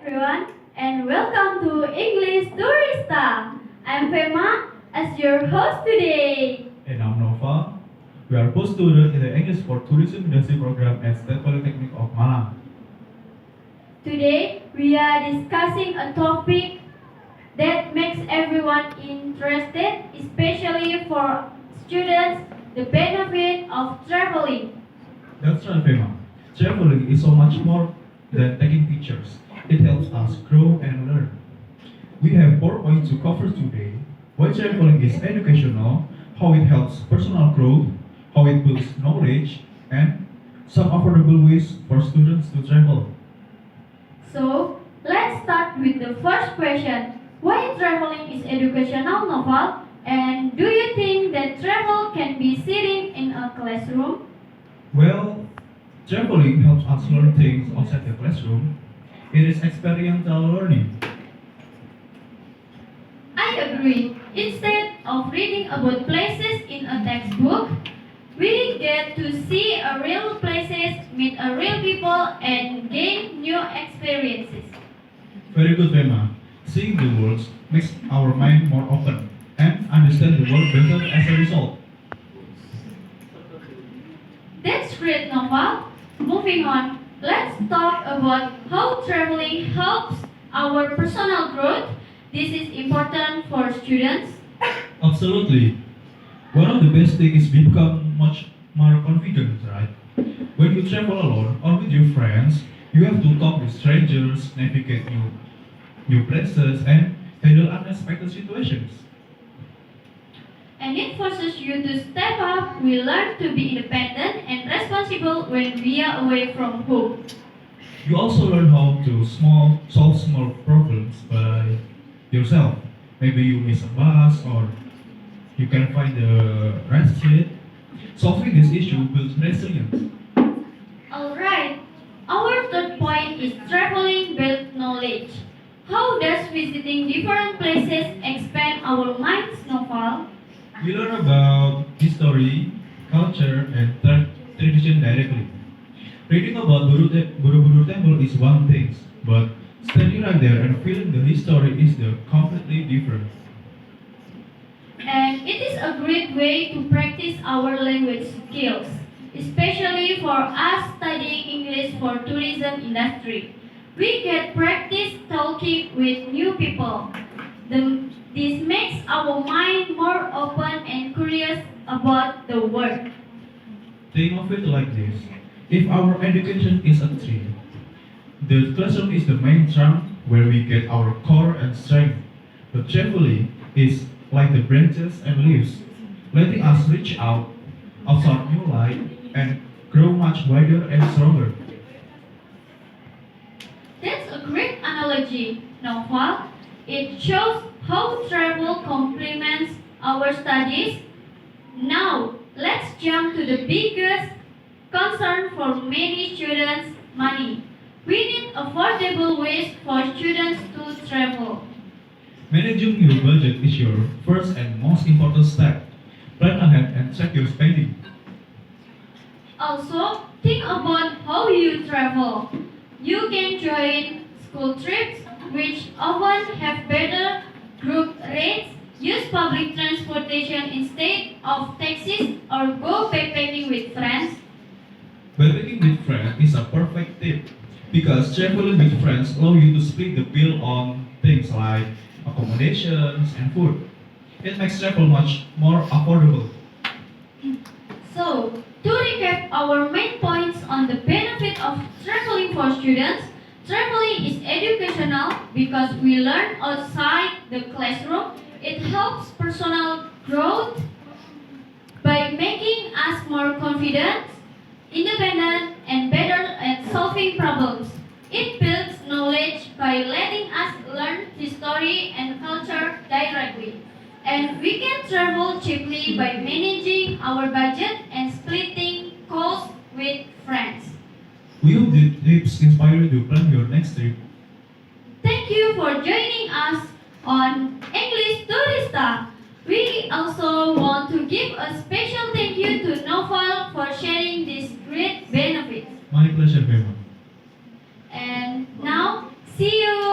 everyone, and welcome to English Tourista. I'm Vema as your host today. And I'm Naufal. We are both students in the English for Tourism Industry program at State Polytechnic of Malang. Today, we are discussing a topic that makes everyone interested, especially for students, the benefit of traveling. That's right, Vema. Traveling is so much more than taking pictures. It helps us grow and learn. We have 4 points to cover today. Why traveling is educational, how it helps personal growth, how it builds knowledge, and some affordable ways for students to travel. So, let's start with the first question. Why traveling is educational, Novel? And do you think that travel can be sitting in a classroom? Well, traveling helps us learn things outside the classroom. It is experiential learning. I agree. Instead of reading about places in a textbook, we get to see a real places, meet a real people, and gain new experiences. Very good, Vema. Seeing the world makes our mind more open and understand the world better as a result. That's great, Nova. Moving on, let's talk about how traveling helps our personal growth. This is important for students. Absolutely. One of the best things is become much more confident, right? When you travel alone or with your friends, you have to talk with strangers, navigate new places, and handle unexpected situations. And it forces you to step up. We learn to be independent and responsible when we are away from home. You also learn how to solve small problems by yourself. Maybe you miss a bus or you can find the right street. Solving this issue builds resilience. Alright, our third point is traveling builds knowledge. How does visiting different places expand our minds, Novel? We learn about history, culture, and tradition directly. Reading about Borobudur Temple is one thing, but standing right there and feeling the history is the completely different. And it is a great way to practice our language skills, especially for us studying English for tourism industry. We get practice talking with new people. This makes our mind more open and curious about the world. Think of it like this. If our education is a tree, the classroom is the main trunk where we get our core and strength. The traveling is like the branches and leaves, letting us reach out, absorb new light, and grow much wider and stronger. That's a great analogy, Nova. It shows how travel complements our studies. Now, let's jump to the biggest concern for many students, money. We need affordable ways for students to travel. Managing your budget is your first and most important step. Plan ahead and track your spending. Also, think about how you travel. You can join school trips, which often have better group rates, use public transportation instead of taxis, or go backpacking with friends. Backpacking with friends is a perfect tip because traveling with friends allow you to split the bill on things like accommodations and food. It makes travel much more affordable. So, to recap our main points on the benefit of traveling for students, traveling is educational because we learn outside the classroom. It helps personal growth by making us more confident, independent, and better at solving problems. It builds knowledge by letting us learn history and culture directly. And we can travel cheaply by managing our budget and splitting costs with friends. We hope the tips inspire you to plan your next trip. Thank you for joining us on English Tourista. We also want to give a special thank you to Novel for sharing these great benefits. My pleasure, Bema. And now, See you!